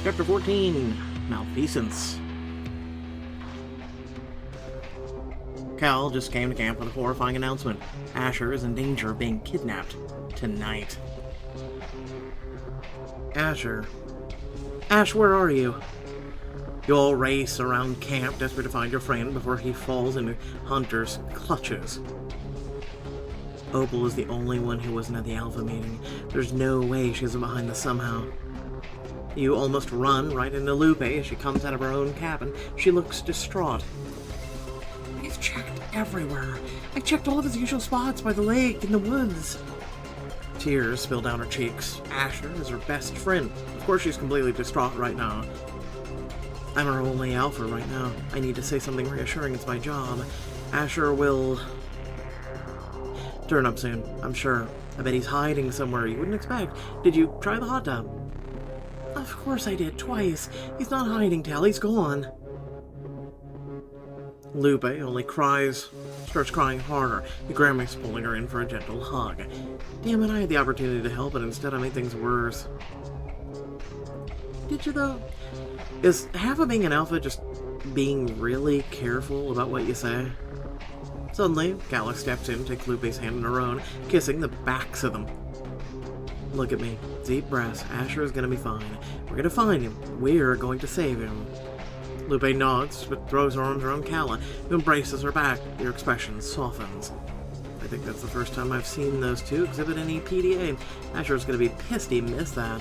Chapter 14, Malfeasance. Cal just came to camp with a horrifying announcement. Asher is in danger of being kidnapped tonight. Asher. Ash, where are you? You all race around camp, desperate to find your friend before he falls into Hunter's clutches. Opal is the only one who wasn't at the Alpha meeting. There's no way she isn't behind this somehow. You almost run right into Lupe as she comes out of her own cabin. She looks distraught. I've checked everywhere. I checked all of his usual spots by the lake, in the woods. Tears spill down her cheeks. Asher is her best friend. Of course she's completely distraught right now. I'm her only alpha right now. I need to say something reassuring. It's my job. Asher will turn up soon, I'm sure. I bet he's hiding somewhere you wouldn't expect. Did you try the hot tub? Of course I did, twice. He's not hiding, Tal. He's gone. Lupe only starts crying harder. Grammy's pulling her in for a gentle hug. Damn it, I had the opportunity to help, but instead I made things worse. Did you, though? Is half of being an alpha just being really careful about what you say? Suddenly, Gala steps in, takes Lupe's hand in her own, kissing the backs of them. Look at me. Deep breaths. Asher is going to be fine. We're going to find him. We're going to save him. Lupe nods, but throws her arms around Calla, who embraces her back. Your expression softens. I think that's the first time I've seen those two exhibit any PDA. Asher's going to be pissed he missed that.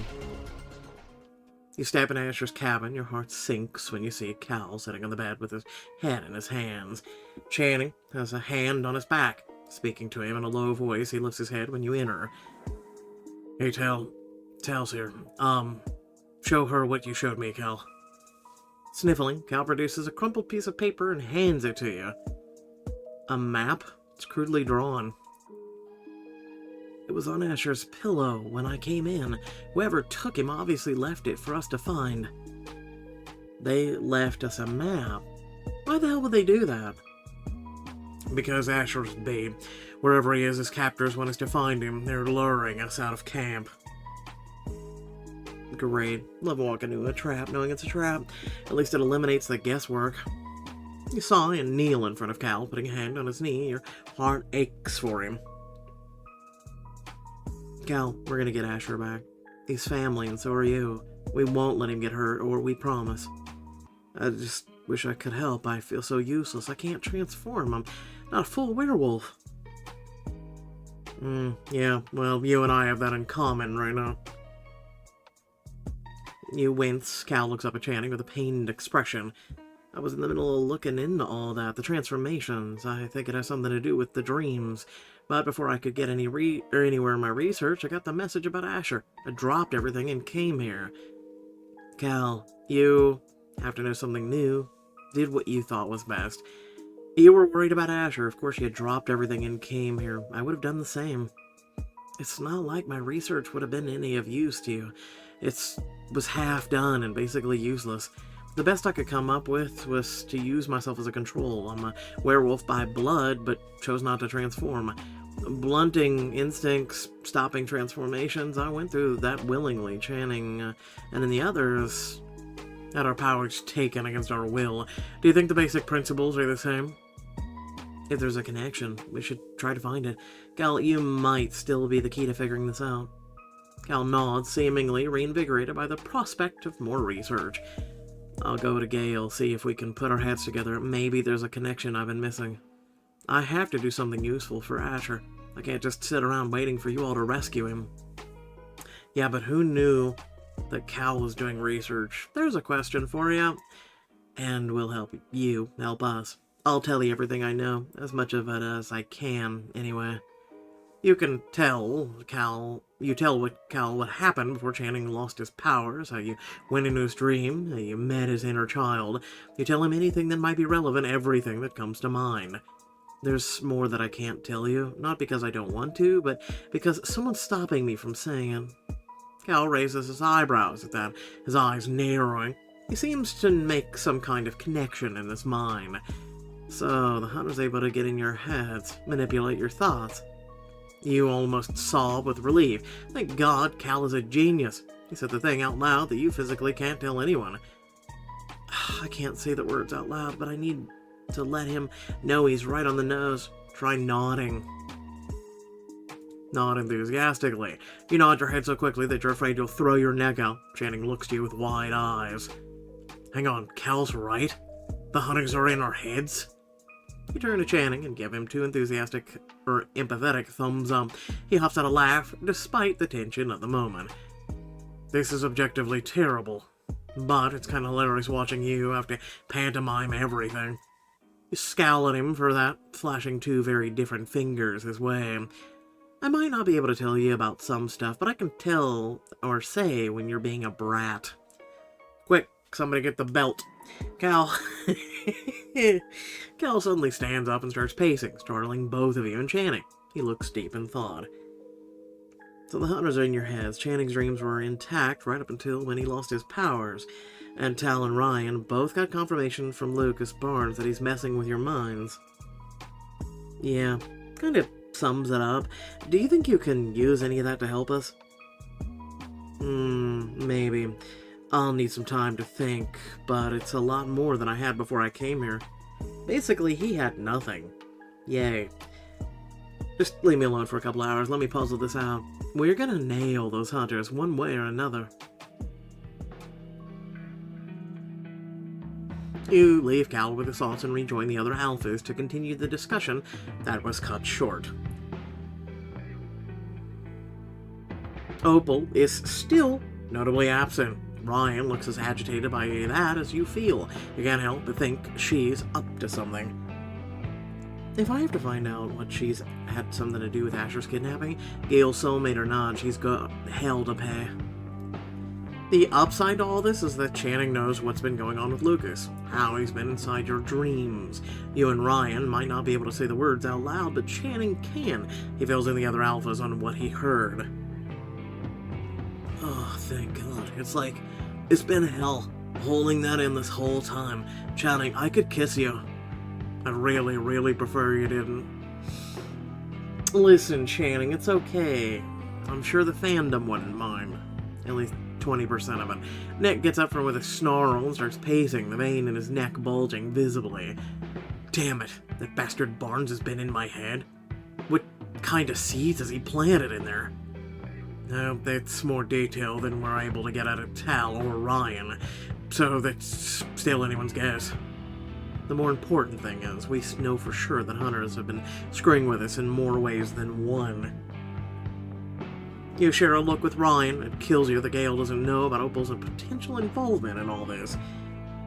You step in Asher's cabin. Your heart sinks when you see Cal sitting on the bed with his head in his hands. Channing has a hand on his back. Speaking to him in a low voice, he lifts his head when you enter. Hey, Tal's here. Show her what you showed me, Cal. Sniffling, Cal produces a crumpled piece of paper and hands it to you. A map? It's crudely drawn. It was on Asher's pillow when I came in. Whoever took him obviously left it for us to find. They left us a map. Why the hell would they do that? Because Asher's bait. Wherever he is, his captors want us to find him. They're luring us out of camp. Great. Love walking into a trap, knowing it's a trap. At least it eliminates the guesswork. You saw him kneel in front of Cal, putting a hand on his knee. Your heart aches for him. Cal, we're gonna get Asher back. He's family, and so are you. We won't let him get hurt, or we promise. I just wish I could help. I feel so useless. I can't transform. I'm not a full werewolf. Yeah, well, you and I have that in common right now. You wince. Cal looks up at Channing with a pained expression. I was in the middle of looking into all that, the transformations. I think it has something to do with the dreams. But before I could get anywhere in my research, I got the message about Asher. I dropped everything and came here. Cal, you have to know something new. Did what you thought was best. You were worried about Asher. Of course you had dropped everything and came here. I would have done the same. It's not like my research would have been any of use to you. It was half done and basically useless. The best I could come up with was to use myself as a control. I'm a werewolf by blood, but chose not to transform. Blunting instincts, stopping transformations, I went through that willingly. Channing and then the others had our powers taken against our will. Do you think the basic principles are the same? If there's a connection, we should try to find it. Cal, you might still be the key to figuring this out. Cal nods, seemingly reinvigorated by the prospect of more research. I'll go to Gale, see if we can put our heads together. Maybe there's a connection I've been missing. I have to do something useful for Asher. I can't just sit around waiting for you all to rescue him. Yeah, but who knew that Cal was doing research? There's a question for you. And we'll help you help us. I'll tell you everything I know, as much of it as I can, anyway. You can tell what happened before Channing lost his powers, how you went into his dream, how you met his inner child. You tell him anything that might be relevant, everything that comes to mind. There's more that I can't tell you, not because I don't want to, but because someone's stopping me from saying it. Cal raises his eyebrows at that, his eyes narrowing. He seems to make some kind of connection in his mind. So, the hunter's able to get in your heads, manipulate your thoughts. You almost sob with relief. Thank God Cal is a genius. He said the thing out loud that you physically can't tell anyone. I can't say the words out loud, but I need to let him know he's right on the nose. Try nodding. Not enthusiastically. You nod your head so quickly that you're afraid you'll throw your neck out. Channing looks to you with wide eyes. Hang on, Cal's right? The hunters are in our heads? You turn to Channing and give him two enthusiastic or empathetic thumbs up. He huffs out a laugh, despite the tension of the moment. This is objectively terrible, but it's kind of hilarious watching you have to pantomime everything. You scowl at him for that, flashing two very different fingers his way. I might not be able to tell you about some stuff, but I can tell or say when you're being a brat. Quick, somebody get the belt. Cal suddenly stands up and starts pacing, startling both of you and Channing. He looks deep in thought. So the hunters are in your heads. Channing's dreams were intact right up until when he lost his powers. And Tal and Ryan both got confirmation from Lucas Barnes that he's messing with your minds. Yeah, kind of sums it up. Do you think you can use any of that to help us? Maybe. I'll need some time to think, but it's a lot more than I had before I came here. Basically, he had nothing. Yay. Just leave me alone for a couple hours, let me puzzle this out. We're gonna nail those hunters one way or another. You leave Cal with his thoughts and rejoin the other alphas to continue the discussion that was cut short. Opal is still notably absent. Ryan looks as agitated by that as you feel. You can't help but think she's up to something. If I have to find out what she's had something to do with Asher's kidnapping, Gail's soulmate or not, she's got hell to pay. The upside to all this is that Channing knows what's been going on with Lucas, how he's been inside your dreams. You and Ryan might not be able to say the words out loud, but Channing can. He fills in the other alphas on what he heard. Oh, thank God. It's like, it's been hell, holding that in this whole time. Channing, I could kiss you. I'd really, really prefer you didn't. Listen, Channing, it's okay. I'm sure the fandom wouldn't mind. At least 20% of it. Nick gets up from with a snarl and starts pacing, the vein in his neck bulging visibly. Damn it, that bastard Barnes has been in my head. What kind of seeds has he planted in there? No, that's more detail than we're able to get out of Tal or Ryan, so that's still anyone's guess. The more important thing is, we know for sure that hunters have been screwing with us in more ways than one. You share a look with Ryan. It kills you that Gale doesn't know about Opal's potential involvement in all this.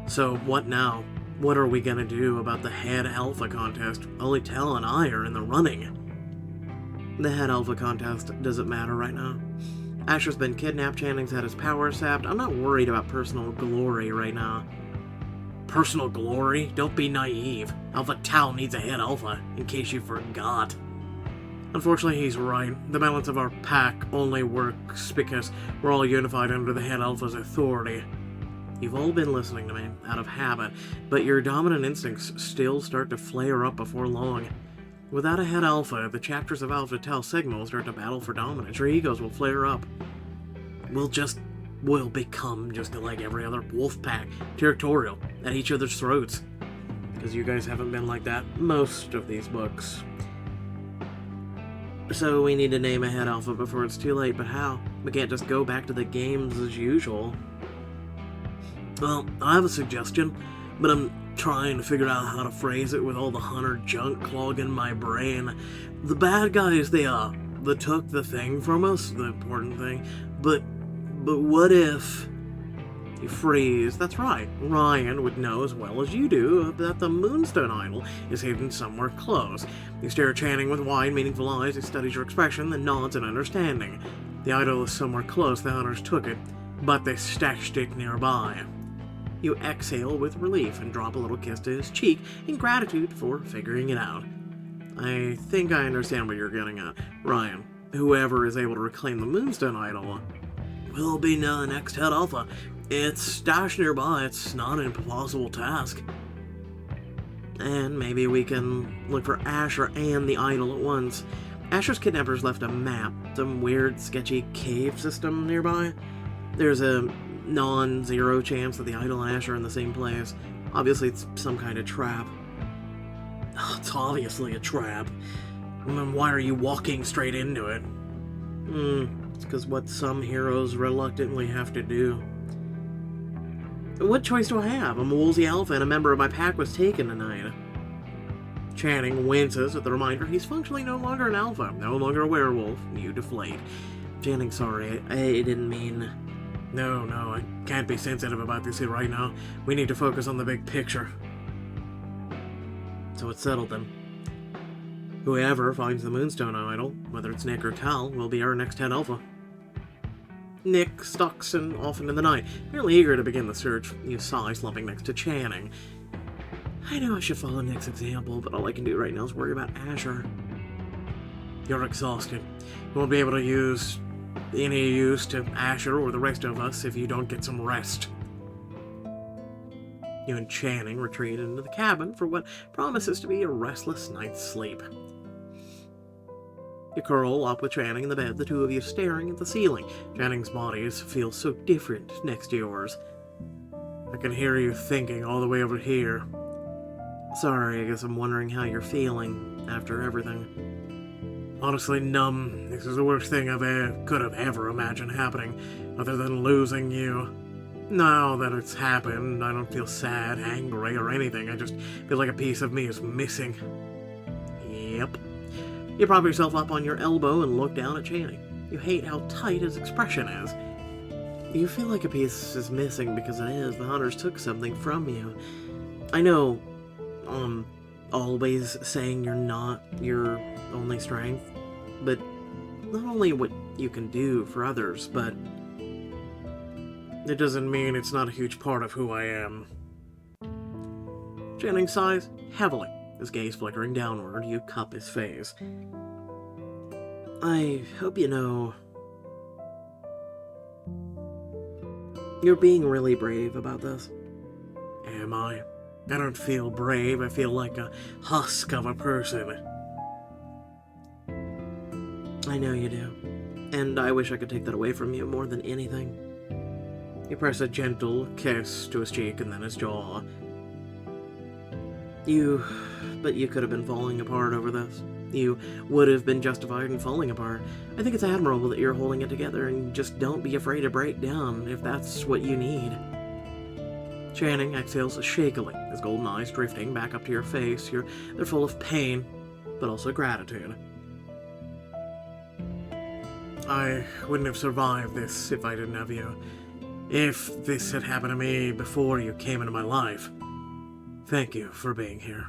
So, what now? What are we gonna do about the head alpha contest? Only Tal and I are in the running. The head alpha contest doesn't matter right now. Asher's been kidnapped, Channing's had his power sapped. I'm not worried about personal glory right now. Personal glory? Don't be naive. Alpha Tau needs a head alpha, in case you forgot. Unfortunately, he's right. The balance of our pack only works because we're all unified under the head alpha's authority. You've all been listening to me, out of habit, but your dominant instincts still start to flare up before long. Without a head alpha, the chapters of Alpha Tau Sigma will start to battle for dominance. Your egos will flare up. We'll become just like every other wolf pack, territorial, at each other's throats. Because you guys haven't been like that most of these books. So we need to name a head alpha before it's too late, but how? We can't just go back to the games as usual. Well, I have a suggestion, but I'm trying to figure out how to phrase it with all the hunter junk clogging my brain. The bad guys, they took the thing from us, the important thing, but what if... You freeze. That's right. Ryan would know as well as you do that the Moonstone Idol is hidden somewhere close. You stare at Channing with wide, meaningful eyes. He studies your expression, then nods in understanding. The idol is somewhere close. The hunters took it, but they stashed it nearby. You exhale with relief and drop a little kiss to his cheek in gratitude for figuring it out. I think I understand what you're getting at. Ryan, whoever is able to reclaim the Moonstone Idol will be the next head alpha. It's stashed nearby. It's not an impossible task. And maybe we can look for Asher and the idol at once. Asher's kidnappers left a map, some weird, sketchy cave system nearby. There's a non-zero chance that the idol and Ash are in the same place. Obviously, it's some kind of trap. Oh, it's obviously a trap. Then why are you walking straight into it? It's because what some heroes reluctantly have to do. What choice do I have? I'm a Woolsey Alpha and a member of my pack was taken tonight. Channing winces at the reminder he's functionally no longer an alpha, no longer a werewolf. You deflate. Channing, sorry, I didn't mean... No, I can't be sensitive about this here right now. We need to focus on the big picture. So it's settled then. Whoever finds the Moonstone idol, whether it's Nick or Cal, will be our next head alpha. Nick stalks and off into the night, fairly eager to begin the search. You sigh, slumping next to Channing. I know I should follow Nick's example, but all I can do right now is worry about Asher. You're exhausted. You won't be able to use any use to Asher or the rest of us if you don't get some rest. You and Channing retreat into the cabin for what promises to be a restless night's sleep. You curl up with Channing in the bed, the two of you staring at the ceiling. Channing's body feels so different next to yours. I can hear you thinking all the way over here. Sorry, I guess I'm wondering how you're feeling after everything. Honestly, numb. This is the worst thing could have ever imagined happening, other than losing you. Now that it's happened, I don't feel sad, angry, or anything. I just feel like a piece of me is missing. Yep. You prop yourself up on your elbow and look down at Channing. You hate how tight his expression is. You feel like a piece is missing because it is. The hunters took something from you. I know, always saying you're not your only strength, but not only what you can do for others, but it doesn't mean it's not a huge part of who I am. Channing sighs heavily, his gaze flickering downward. You cup his face. I hope you know you're being really brave about this. Am I? I don't feel brave. I feel like a husk of a person. I know you do. And I wish I could take that away from you more than anything. You press a gentle kiss to his cheek and then his jaw. But you could have been falling apart over this. You would have been justified in falling apart. I think it's admirable that you're holding it together, and just don't be afraid to break down if that's what you need. Channing exhales shakily, his golden eyes drifting back up to your face. They're full of pain, but also gratitude. I wouldn't have survived this if I didn't have you. If this had happened to me before you came into my life. Thank you for being here.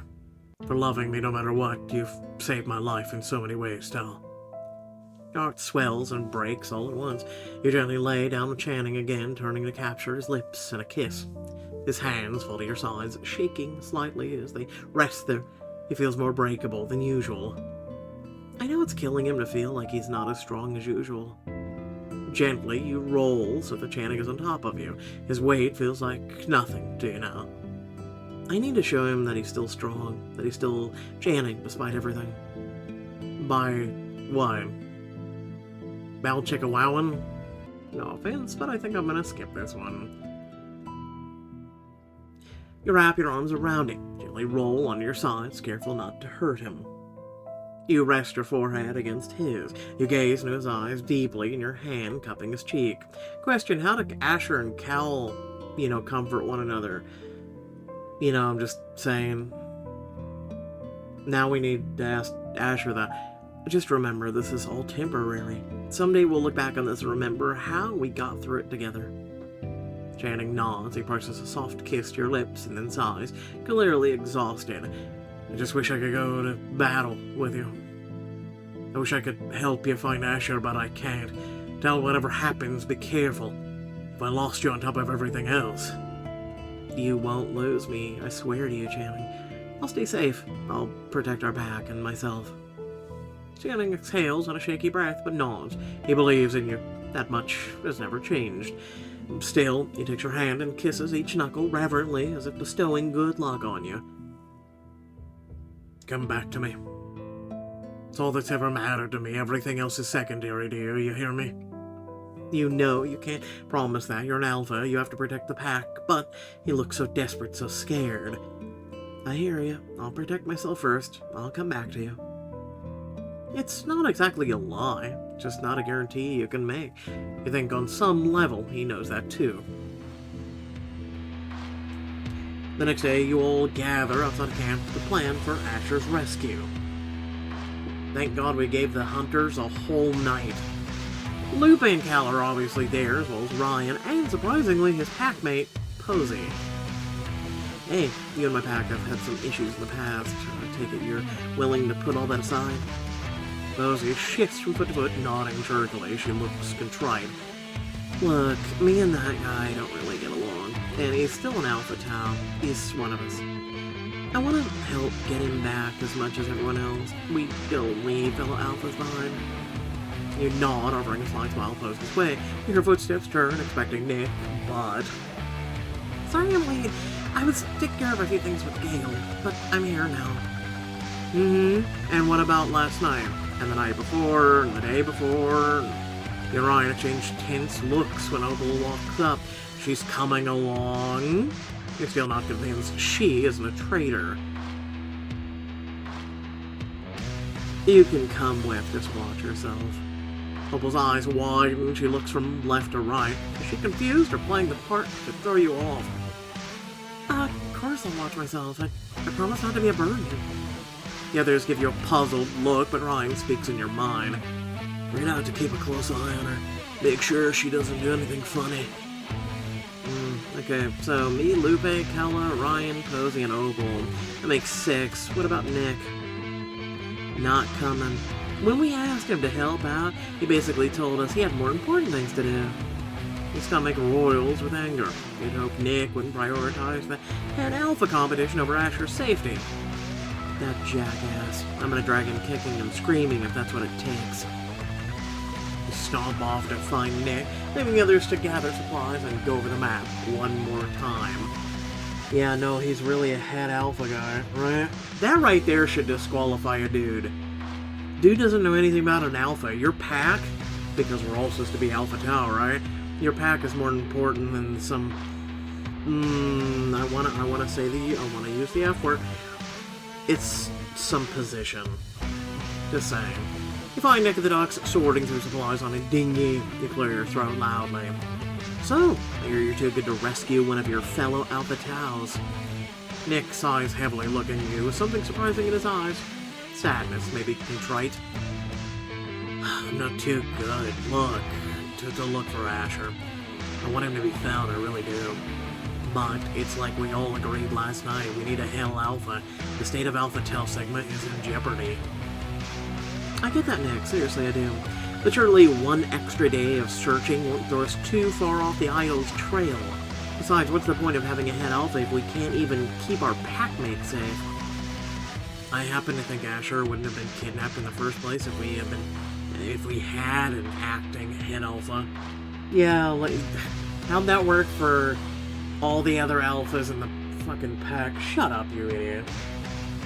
For loving me no matter what. You've saved my life in so many ways, Tal. Your heart swells and breaks all at once. You gently lay down with Channing again, turning to capture his lips and a kiss. His hands fall to your sides, shaking slightly as they rest there. He feels more breakable than usual. I know it's killing him to feel like he's not as strong as usual. Gently, you roll so that Channing is on top of you. His weight feels like nothing to you now. I need to show him that he's still strong, that he's still Channing despite everything. By what? Bow chicka wowin'? No offense, but I think I'm gonna skip this one. You wrap your arms around him, gently roll on your sides, careful not to hurt him. You rest your forehead against his. You gaze into his eyes deeply, and your hand cupping his cheek. Question, how do Asher and Cal, comfort one another? I'm just saying. Now we need to ask Asher that. Just remember, this is all temporary. Someday we'll look back on this and remember how we got through it together. Channing nods. He presses a soft kiss to your lips and then sighs, clearly exhausted. I just wish I could go to battle with you. I wish I could help you find Asher, but I can't. Tell whatever happens, be careful. If I lost you on top of everything else. You won't lose me, I swear to you, Channing. I'll stay safe. I'll protect our pack and myself. Channing exhales on a shaky breath, but nods. He believes in you. That much has never changed. Still, he takes your hand and kisses each knuckle reverently, as if bestowing good luck on you. Come back to me. It's all that's ever mattered to me. Everything else is secondary to you, you hear me? You know you can't promise that. You're an alpha. You have to protect the pack. But you look so desperate, so scared. I hear you. I'll protect myself first. I'll come back to you. It's not exactly a lie. Just not a guarantee you can make. You think on some level he knows that too. The next day, you all gather outside camp to plan for Asher's rescue. Thank God we gave the hunters a whole night. Lupe and Cal are obviously there, as well as Ryan, and surprisingly, his packmate, Posey. Hey, you and my pack have had some issues in the past. I take it you're willing to put all that aside? Posey shifts from foot to foot, nodding jerkily. She looks contrite. Look, me and that guy don't really get along, and he's still an alpha tau. He's one of us. I want to help get him back as much as everyone else. We don't leave fellow alphas behind. You nod, offering a slight smile Posey's way. You hear footsteps turn, expecting Nick, but... Sorry I'm late. I was taking care of a few things with Gale, but I'm here now. And what about last night? And the night before, and the day before? Uriah exchanged tense looks when Opal walks up. She's coming along. You're still not convinced she isn't a traitor. You can come with, just watch yourself. Opal's eyes widen. She looks from left to right. Is she confused or playing the part to throw you off? Of course I'll watch myself. I promise not to be a burden. The others give you a puzzled look, but Ryan speaks in your mind. We're gonna have to keep a close eye on her. Make sure she doesn't do anything funny. Okay, so me, Lupe, Kella, Ryan, Posey, and Opal. That makes 6. What about Nick? Not coming. When we asked him to help out, he basically told us he had more important things to do. He's stomach roils with anger. You'd hope Nick wouldn't prioritize the head alpha competition over Asher's safety. That jackass. I'm gonna drag him kicking and screaming if that's what it takes. You stomp off to find Nick, leaving the others to gather supplies and go over the map one more time. Yeah, no, he's really a head alpha guy, right? That right there should disqualify a dude. Dude doesn't know anything about an alpha. Your pack, because we're all supposed to be alpha tau, right? Your pack is more important than some... I wanna use the F word. It's some position. Just saying. You find Nick at the docks sorting through supplies on a dinghy. You clear your throat loudly. So, I hear you're too good to rescue one of your fellow alpha taus. Nick sighs heavily, looking at you with something surprising in his eyes. Sadness, maybe contrite. I'm not too good, to look for Asher. I want him to be found, I really do. But it's like we all agreed last night, we need a hell alpha. The state of Alpha Tau Sigma is in jeopardy. I get that, Nick, seriously I do. But surely one extra day of searching won't throw us too far off the Idol's trail. Besides, what's the point of having a head alpha if we can't even keep our packmates safe? I happen to think Asher wouldn't have been kidnapped in the first place if we had an acting head alpha. Yeah, how'd that work for all the other alphas in the fucking pack? Shut up, you idiot.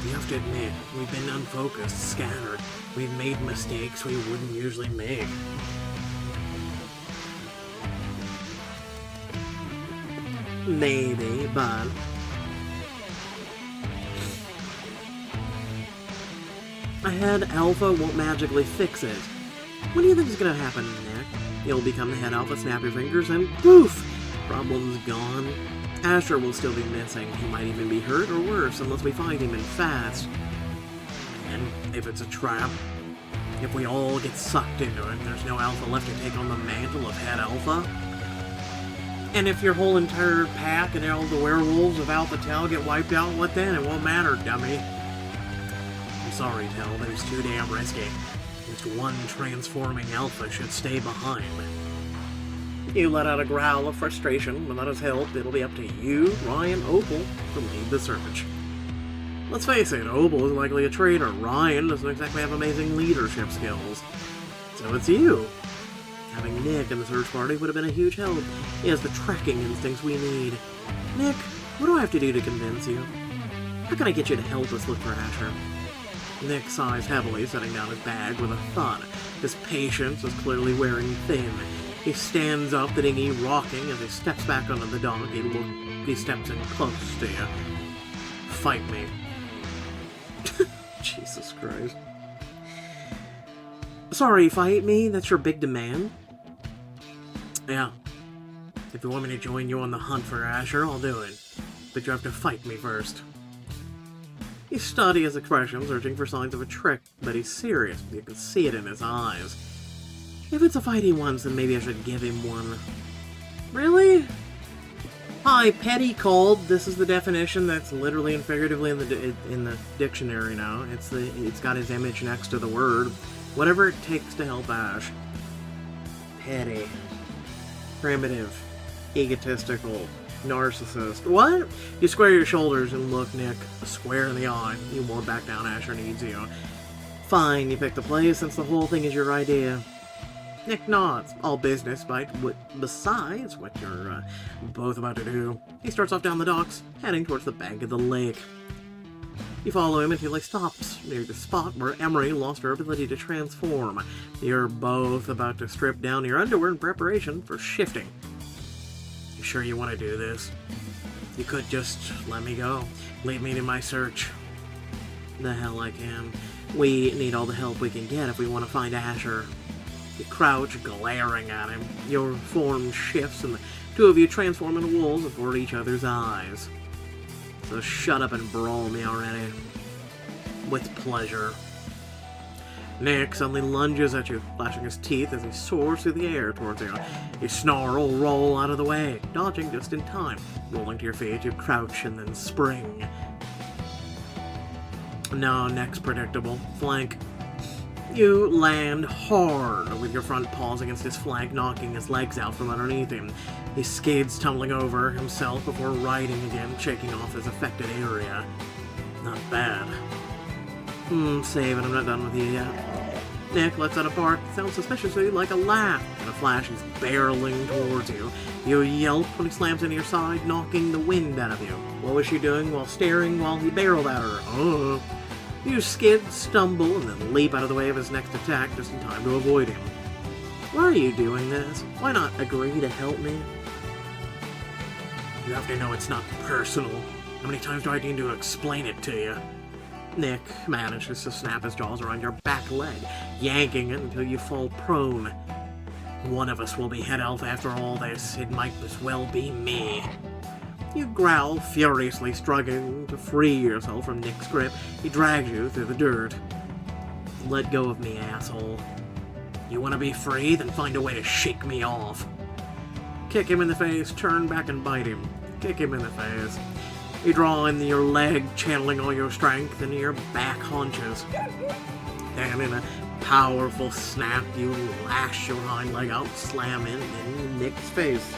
You have to admit, we've been unfocused, scattered. We've made mistakes we wouldn't usually make. Maybe, but... a head alpha won't magically fix it. What do you think is gonna happen, Nick? You'll become the head alpha, snap your fingers, and poof! Problem's gone. Asher will still be missing. He might even be hurt or worse unless we find him and fast. And if it's a trap, if we all get sucked into it, there's no alpha left to take on the mantle of head alpha. And if your whole entire pack and all the werewolves of Alpha Tau get wiped out, what then? It won't matter, dummy. I'm sorry, Tau, but it's too damn risky. Just one transforming alpha should stay behind. You let out a growl of frustration. Without his help, it'll be up to you, Ryan, Opal, to lead the search. Let's face it, Opal is likely a traitor. Ryan doesn't exactly have amazing leadership skills. So it's you. Having Nick in the search party would have been a huge help. He has the tracking instincts we need. Nick, what do I have to do to convince you? How can I get you to help us look for Asher? Nick sighs heavily, setting down his bag with a thud. His patience is clearly wearing thin. He stands up, the dinghy rocking as he steps back onto the dock. He steps in close to you. Fight me. Jesus Christ. Sorry, fight me? That's your big demand? Yeah. If you want me to join you on the hunt for Asher, I'll do it. But you have to fight me first. You study his expression, searching for signs of a trick, but he's serious. You can see it in his eyes. If it's a fight he wants, then maybe I should give him one. Really? Hi, petty cold. This is the definition that's literally and figuratively in the dictionary now. It's got his image next to the word. Whatever it takes to help Ash. Petty. Primitive. Egotistical. Narcissist. What? You square your shoulders and look Nick square in the eye. You won't back down, Asher needs you. Fine, you pick the place since the whole thing is your idea. Nick nods. All business, but besides what you're both about to do. He starts off down the docks, heading towards the bank of the lake. You follow him until he stops near the spot where Emery lost her ability to transform. You're both about to strip down your underwear in preparation for shifting. You sure you want to do this? You could just let me go. Leave me to my search. The hell I can. We need all the help we can get if we want to find Asher. You crouch, glaring at him. Your form shifts, and the two of you transform into wolves before each other's eyes. So shut up and brawl me already. With pleasure. Nick suddenly lunges at you, flashing his teeth as he soars through the air towards you. You snarl, roll out of the way, dodging just in time. Rolling to your feet, you crouch and then spring. No, Nick's predictable. Flank. You land hard with your front paws against his flank, knocking his legs out from underneath him. He skids, tumbling over himself before riding again, shaking off his affected area. Not bad. Save it, I'm not done with you yet. Nick lets out a bark that sounds suspiciously like a laugh. In a flash, he's barreling towards you. You yelp when he slams into your side, knocking the wind out of you. What was she doing while staring while he barreled at her? Oh. You skid, stumble, and then leap out of the way of his next attack just in time to avoid him. Why are you doing this? Why not agree to help me? You have to know it's not personal. How many times do I need to explain it to you? Nick manages to snap his jaws around your back leg, yanking it until you fall prone. One of us will be head elf after all this. It might as well be me. You growl, furiously struggling to free yourself from Nick's grip. He drags you through the dirt. Let go of me, asshole. You want to be free? Then find a way to shake me off. Kick him in the face, turn back and bite him. Kick him in the face. You draw in your leg, channeling all your strength into your back haunches. Then in a powerful snap, you lash your hind leg out, slam in Nick's face.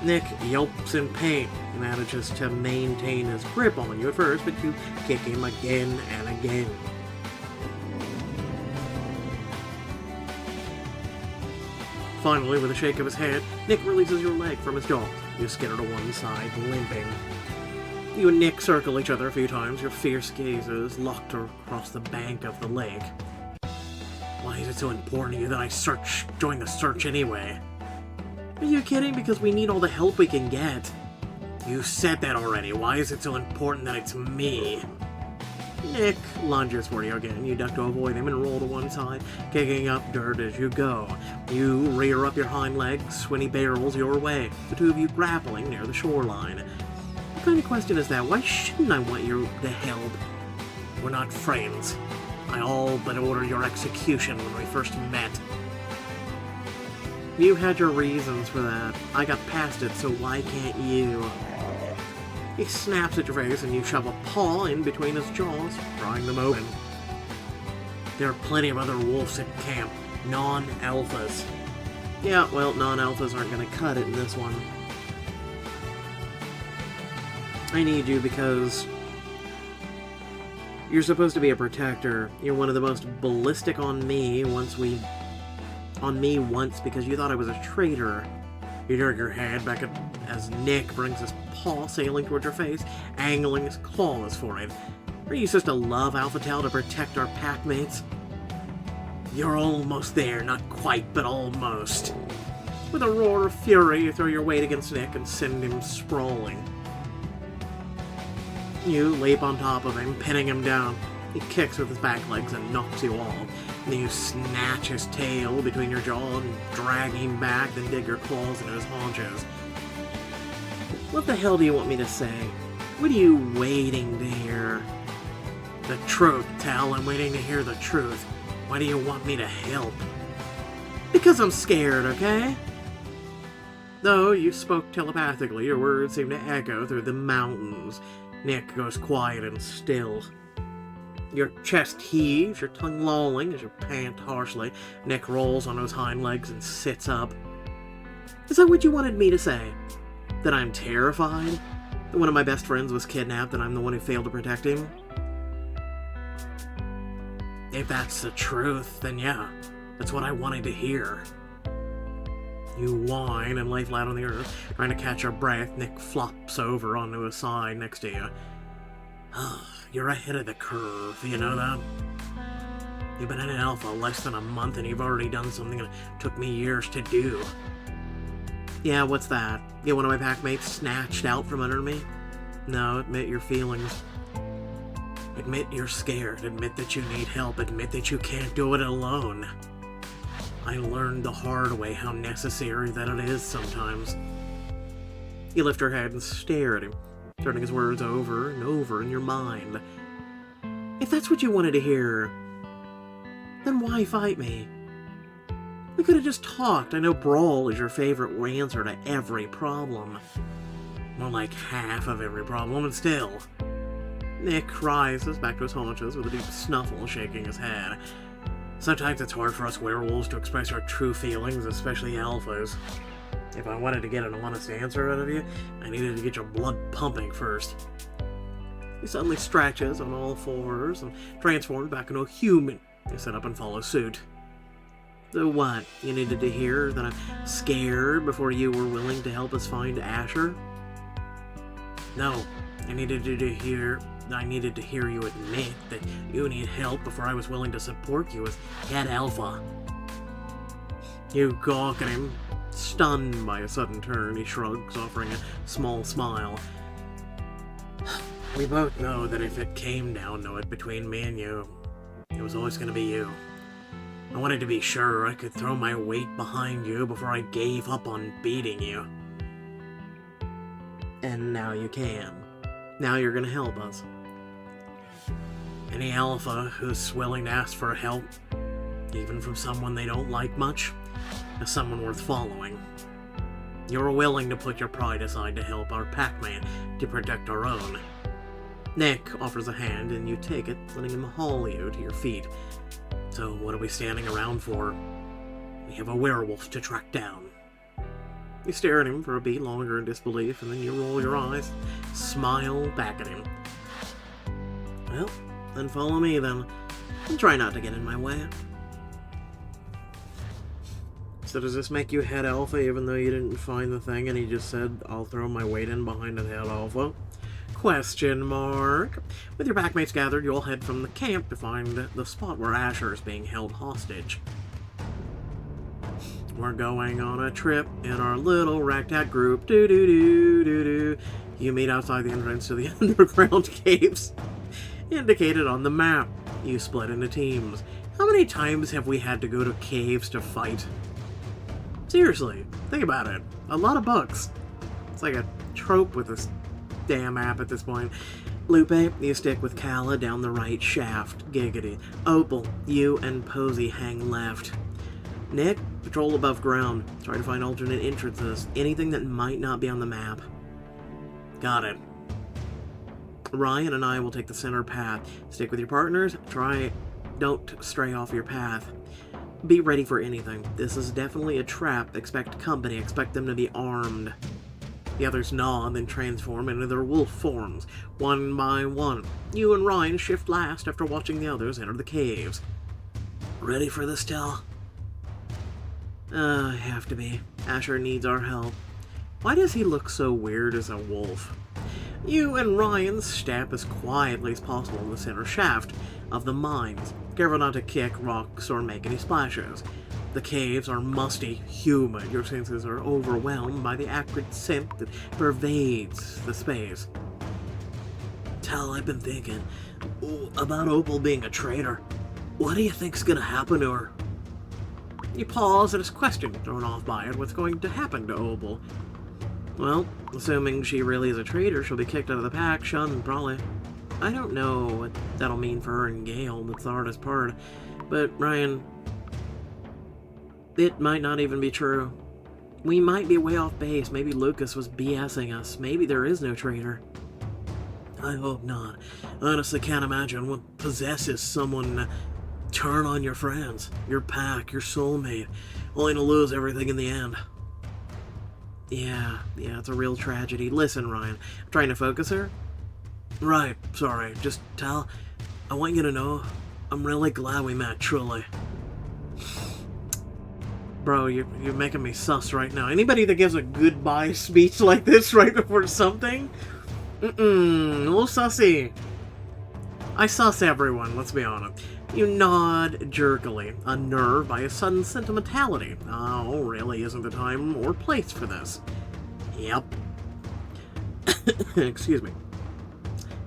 Nick yelps in pain. He manages to maintain his grip on you at first, but you kick him again and again. Finally, with a shake of his head, Nick releases your leg from his jaws. You skitter to one side, limping. You and Nick circle each other a few times, your fierce gazes locked across the bank of the lake. Why is it so important to you that I join the search anyway? Are you kidding? Because we need all the help we can get. You said that already. Why is it so important that it's me? Nick lunges for you again. You duck to avoid him and roll to one side, kicking up dirt as you go. You rear up your hind legs when he barrels your way, the two of you grappling near the shoreline. What kind of question is that? Why shouldn't I want you to help? We're not friends. I all but ordered your execution when we first met. You had your reasons for that. I got past it, so why can't you? He snaps at your face and you shove a paw in between his jaws, prying them open. There are plenty of other wolves at camp. Non-alphas. Yeah, well, non-alphas aren't going to cut it in this one. I need you because you're supposed to be a protector. You're one of the most ballistic on me once because you thought I was a traitor. You jerk your head back as Nick brings his paw sailing towards your face, angling his claws for it. Are you supposed to love Alpha Tau to protect our pack mates? You're almost there, not quite, but almost. With a roar of fury, you throw your weight against Nick and send him sprawling. You leap on top of him, pinning him down. He kicks with his back legs and knocks you off. Then you snatch his tail between your jaws and drag him back, then dig your claws into his haunches. What the hell do you want me to say? What are you waiting to hear? The truth, Tal. I'm waiting to hear the truth. Why do you want me to help? Because I'm scared, okay? Though you spoke telepathically, your words seem to echo through the mountains. Nick goes quiet and still. Your chest heaves, your tongue lolling as you pant harshly. Nick rolls on his hind legs and sits up. Is that what you wanted me to say? That I'm terrified? That one of my best friends was kidnapped and I'm the one who failed to protect him? If that's the truth, then yeah, that's what I wanted to hear. You whine and lay flat on the earth, trying to catch your breath. Nick flops over onto his side next to you. You're ahead of the curve, you know that? You've been in an alpha less than a month and you've already done something that took me years to do. Yeah, what's that? Get one of my packmates snatched out from under me? No, admit your feelings. Admit you're scared. Admit that you need help. Admit that you can't do it alone. I learned the hard way how necessary that it is sometimes. You lift your head and stare at him, turning his words over and over in your mind. If that's what you wanted to hear, then why fight me? We could have just talked. I know brawl is your favorite answer to every problem. More like half of every problem, and still. Nick rises back to his haunches with a deep snuffle, shaking his head. Sometimes it's hard for us werewolves to express our true feelings, especially alphas. If I wanted to get an honest answer out of you, I needed to get your blood pumping first. He suddenly stretches on all fours and transforms back into a human. You sit up and follow suit. So what? You needed to hear that I'm scared before you were willing to help us find Asher? No, I needed to hear you admit that you need help before I was willing to support you as head alpha. You gawk at him, stunned by a sudden turn. He shrugs, offering a small smile. We both know that if it came down to it between me and you, it was always going to be you. I wanted to be sure I could throw my weight behind you before I gave up on beating you. And now you can. Now you're going to help us. Any alpha who's willing to ask for help, even from someone they don't like much, is someone worth following. You're willing to put your pride aside to help our packman to protect our own. Nick offers a hand and you take it, letting him haul you to your feet. So what are we standing around for? We have a werewolf to track down. You stare at him for a beat longer in disbelief, and then you roll your eyes, smile back at him. Well, then follow me then, and try not to get in my way. So does this make you head alpha even though you didn't find the thing and he just said, I'll throw my weight in behind the head alpha? Question mark. With your packmates gathered, you'll head from the camp to find the spot where Asher is being held hostage. We're going on a trip in our little ragtag group. Do-do-do-do-do. You meet outside the entrance to the underground caves indicated on the map. You split into teams. How many times have we had to go to caves to fight? Seriously, think about it. A lot of books. It's like a trope with this damn app at this point. Lupe, you stick with Kala down the right shaft. Giggity. Opal, you and Posey hang left. Nick, patrol above ground. Try to find alternate entrances. Anything that might not be on the map. Got it. Ryan and I will take the center path. Stick with your partners. Don't stray off your path. Be ready for anything. This is definitely a trap. Expect company. Expect them to be armed. The others nod, then transform into their wolf forms, one by one. You and Ryan shift last after watching the others enter the caves. Ready for this, Tal? I have to be. Asher needs our help. Why does he look so weird as a wolf? You and Ryan step as quietly as possible in the center shaft of the mines, careful not to kick rocks or make any splashes. The caves are musty, humid. Your senses are overwhelmed by the acrid scent that pervades the space. Tal, I've been thinking about Opal being a traitor. What do you think's gonna happen to her? You pause at his question, thrown off by it. What's going to happen to Opal? Well, assuming she really is a traitor, she'll be kicked out of the pack, shunned, probably. I don't know what that'll mean for her and Gale. That's the hardest part. But, Ryan, it might not even be true. We might be way off base. Maybe Lucas was BSing us. Maybe there is no traitor. I hope not. I honestly can't imagine what possesses someone to turn on your friends, your pack, your soulmate, only to lose everything in the end. Yeah, it's a real tragedy. Listen, Ryan, I'm trying to focus her. Right, sorry. Just Tal, I want you to know I'm really glad we met, truly. Bro, you're making me sus right now. Anybody that gives a goodbye speech like this right before something? A little sussy. I suss everyone, let's be honest. You nod jerkily, unnerved by a sudden sentimentality. Oh, really isn't the time or place for this. Yep. Excuse me.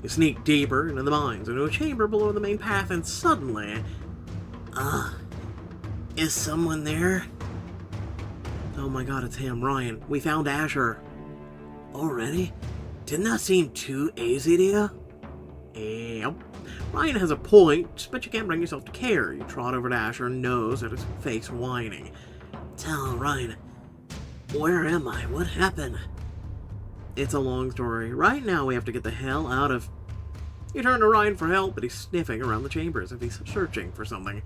You sneak deeper into the mines, into a chamber below the main path, and suddenly... is someone there? Oh my god, it's him, Ryan. We found Asher. Already? Didn't that seem too easy to you? Yep. Ryan has a point, but you can't bring yourself to care. You trot over to Asher, nose at his face, whining. Tell Ryan, where am I? What happened? It's a long story. Right now we have to get the hell out of... You turn to Ryan for help, but he's sniffing around the chamber as if he's searching for something.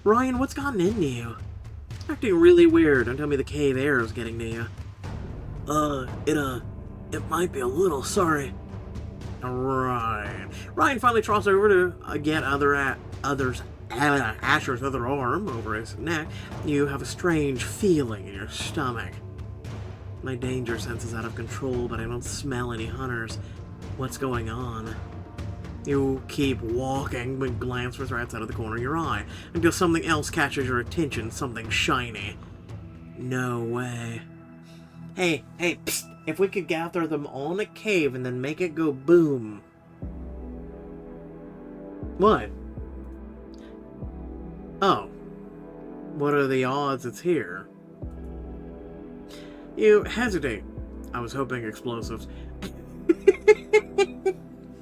Ryan, what's gotten into you? Acting really weird. Don't tell me the cave air is getting to you. It might be a little, sorry. Right. Ryan finally trots over to get Asher's other arm over his neck. You have a strange feeling in your stomach. My danger sense is out of control, but I don't smell any hunters. What's going on? You keep walking, but glance for threats out of the corner of your eye, until something else catches your attention, something shiny. No way. Hey, psst. If we could gather them all in a cave and then make it go boom. What? Oh. What are the odds it's here? You hesitate. I was hoping explosives.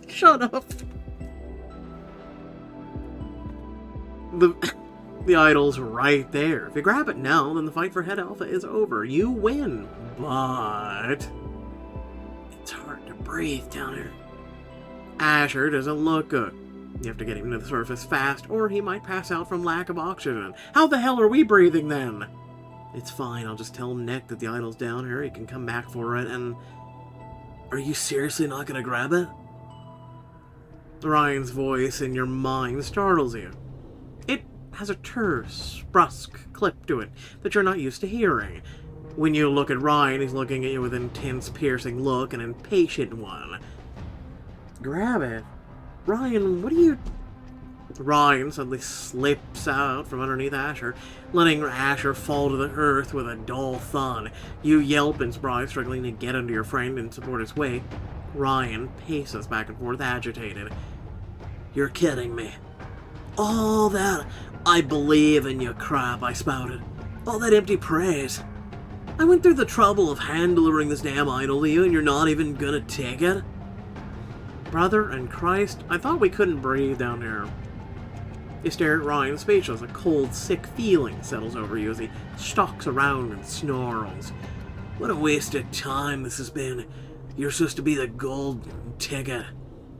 Shut up. The idol's right there. If you grab it now, then the fight for Head Alpha is over. You win. But... it's hard to breathe down here. Asher doesn't look good. You have to get him to the surface fast, or he might pass out from lack of oxygen. How the hell are we breathing then? It's fine. I'll just tell Nick that the idol's down here. He can come back for it, and... Are you seriously not going to grab it? Ryan's voice in your mind startles you. It has a terse, brusque clip to it that you're not used to hearing. When you look at Ryan, he's looking at you with an intense, piercing look, an impatient one. Grab it? Ryan, what are you... Ryan suddenly slips out from underneath Asher, letting Asher fall to the earth with a dull thud. You yelp in surprise, struggling to get under your friend and support his weight. Ryan paces back and forth, agitated. You're kidding me. All that I believe in you crap I spouted. All that empty praise. I went through the trouble of hand-delivering this damn idol to you, and you're not even gonna take it? Brother and Christ, I thought we couldn't breathe down here. You stare at Ryan, speechless. A cold, sick feeling settles over you as he stalks around and snarls. What a waste of time this has been. You're supposed to be the golden ticket.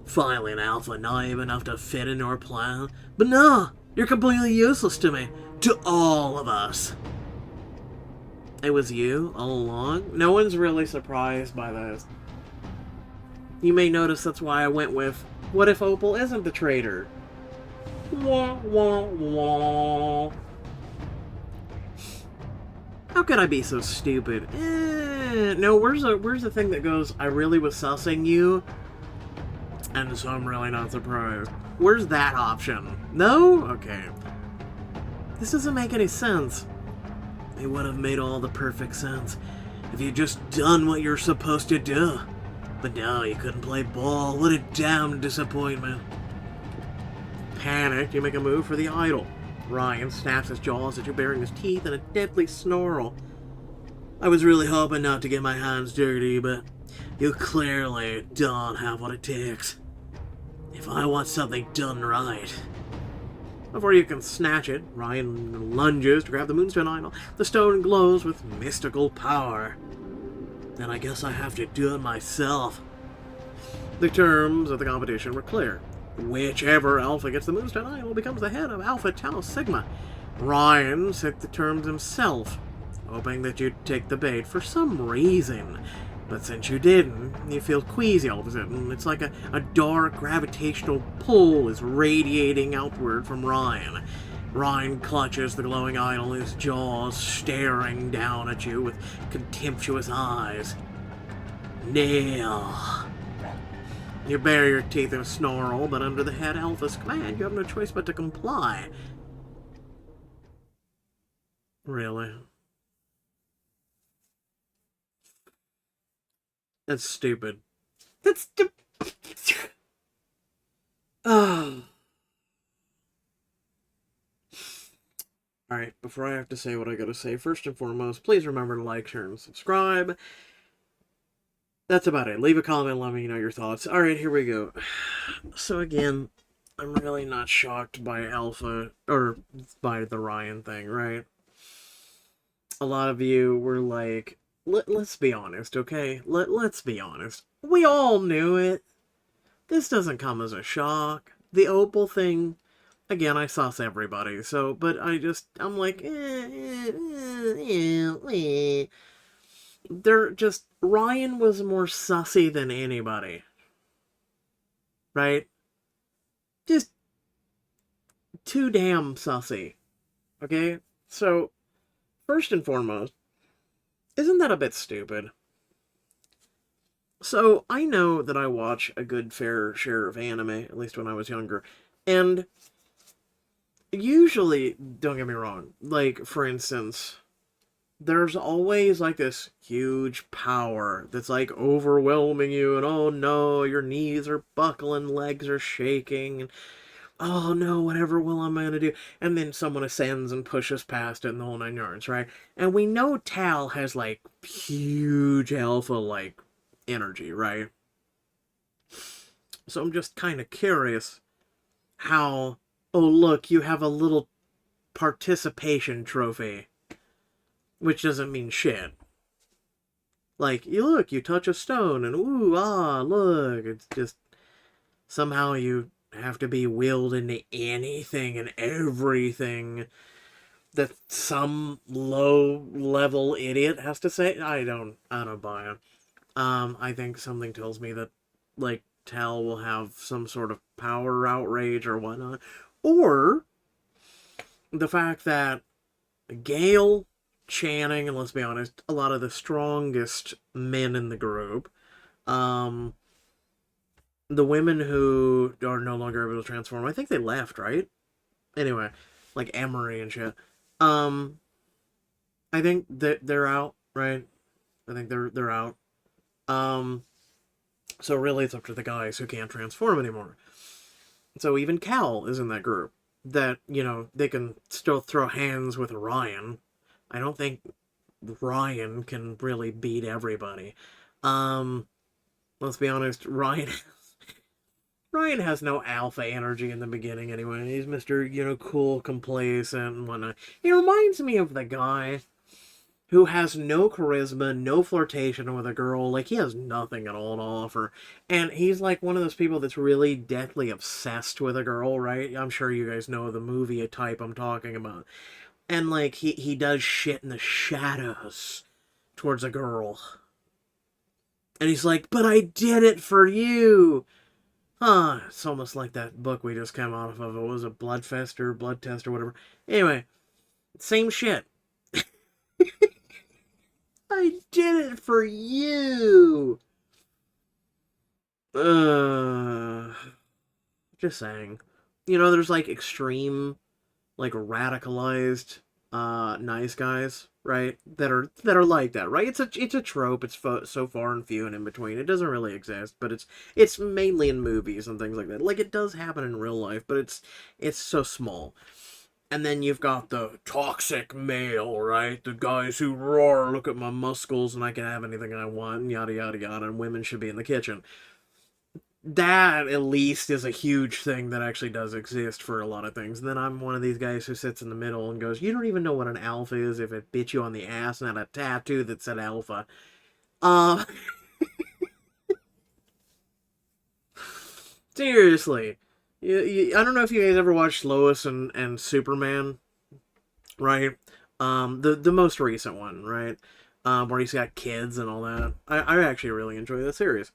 Finally an alpha naive enough to fit into our plan. But no, you're completely useless to me. To all of us. It was you all along? No one's really surprised by this. You may notice that's why I went with, what if Opal isn't the traitor? Wah, wah, wah. How could I be so stupid? No, where's the thing that goes, I really was sussing you, and so I'm really not surprised. Where's that option? No? Okay. This doesn't make any sense. It would have made all the perfect sense if you'd just done what you're supposed to do. But no, you couldn't play ball. What a damn disappointment. Panicked, you make a move for the idol. Ryan snaps his jaws at you, baring his teeth in a deadly snarl. I was really hoping not to get my hands dirty, but you clearly don't have what it takes. If I want something done right. Before you can snatch it, Ryan lunges to grab the moonstone idol. The stone glows with mystical power. Then I guess I have to do it myself. The terms of the competition were clear. Whichever Alpha gets the moonstone idol becomes the head of Alpha Tau Sigma. Ryan set the terms himself, hoping that you'd take the bait for some reason. But since you didn't, you feel queasy all of a sudden. It's like a dark gravitational pull is radiating outward from Ryan. Ryan clutches the glowing idol, his jaws staring down at you with contemptuous eyes. Nail. You bare your teeth in a snarl, but under the head Alpha's command, you have no choice but to comply. Really? That's stupid. That's stupid. Oh. Alright, before I have to say what I gotta say, first and foremost, please remember to like, share, and subscribe. That's about it. Leave a comment, let me know your thoughts. Alright, here we go. So again, I'm really not shocked by Alpha, or by the Ryan thing, right? A lot of you were like, let's be honest, okay? Let's be honest. We all knew it. This doesn't come as a shock. The Opal thing, again, I sauce everybody, so, but I'm like, They're just, Ryan was more sussy than anybody. Right? Just too damn sussy. Okay? So, first and foremost, isn't that a bit stupid? So, I know that I watch a good fair share of anime, at least when I was younger, and usually, don't get me wrong, like, for instance, there's always, like, this huge power that's, like, overwhelming you, and oh no, your knees are buckling, legs are shaking, and oh no, whatever will I'm gonna do? And then someone ascends and pushes past it in the whole 9 yards, right? And we know Tal has, like, huge alpha, like, energy, right? So I'm just kind of curious how, oh look, you have a little participation trophy, which doesn't mean shit. Like, you touch a stone, and ooh, ah, look, it's just, somehow you have to be willed into anything and everything that some low-level idiot has to say. I don't buy it. I think something tells me that, like, Tal will have some sort of power outrage or whatnot. Or the fact that Gale, Channing, and let's be honest, a lot of the strongest men in the group, the women who are no longer able to transform, I think they left, right? Anyway, like Emery and shit. I think that they're out, right? I think they're out. So really it's up to the guys who can't transform anymore. So even Cal is in that group. That, they can still throw hands with Ryan. I don't think Ryan can really beat everybody. Let's be honest, Ryan has no alpha energy in the beginning anyway. He's Mr., cool, complacent, and whatnot. He reminds me of the guy who has no charisma, no flirtation with a girl. Like, he has nothing at all to offer. And he's like one of those people that's really deathly obsessed with a girl, right? I'm sure you guys know the movie type I'm talking about. And, like, he does shit in the shadows towards a girl. And he's like, but I did it for you! Huh, it's almost like that book we just came off of. It was a Blood Test or whatever. Anyway, same shit. I did it for you. Uh, just saying. There's like extreme, like radicalized, nice guys, right? That are like that, right? It's a trope. It's so far and few and in between. It doesn't really exist, but it's mainly in movies and things like that. Like it does happen in real life, but it's so small. And then you've got the toxic male, right? The guys who roar, look at my muscles, and I can have anything I want, and yada yada yada, and women should be in the kitchen. That at least is a huge thing that actually does exist for a lot of things. And then I'm one of these guys who sits in the middle and goes, "You don't even know what an alpha is if it bit you on the ass and had a tattoo that said alpha." Uh, seriously. I don't know if you guys ever watched Lois and Superman, right? The most recent one, right? Where he's got kids and all that. I actually really enjoy that series.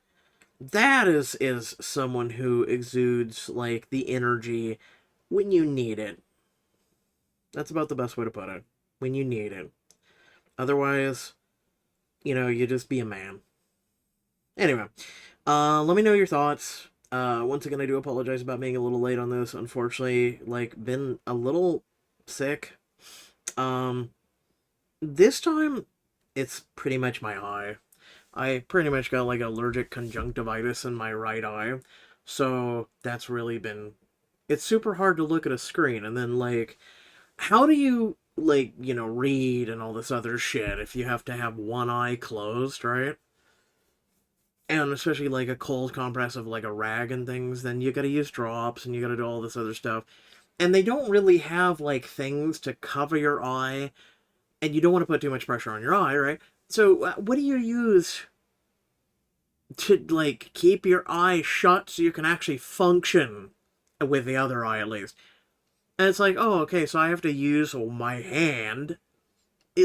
That is someone who exudes like the energy when you need it. That's about the best way to put it. When you need it. Otherwise, you just be a man. Anyway, let me know your thoughts. Once again, I do apologize about being a little late on this. Unfortunately, like, been a little sick. Um, this time, it's pretty much my eye. I pretty much got like allergic conjunctivitis in my right eye. So that's really been. It's super hard to look at a screen and then, like, how do you, like, read and all this other shit if you have to have one eye closed, right? And especially like a cold compress of like a rag and things, then you gotta use drops and you gotta do all this other stuff. And they don't really have like things to cover your eye, and you don't want to put too much pressure on your eye, right? So, what do you use to like keep your eye shut so you can actually function with the other eye at least? And it's like, oh, okay, so I have to use my hand.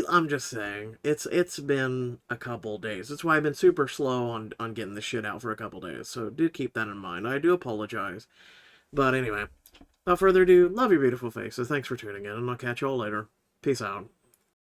I'm just saying, it's been a couple days. That's why I've been super slow on getting the shit out for a couple days. So do keep that in mind. I do apologize. But anyway, without further ado, love your beautiful faces. Thanks for tuning in, and I'll catch you all later. Peace out.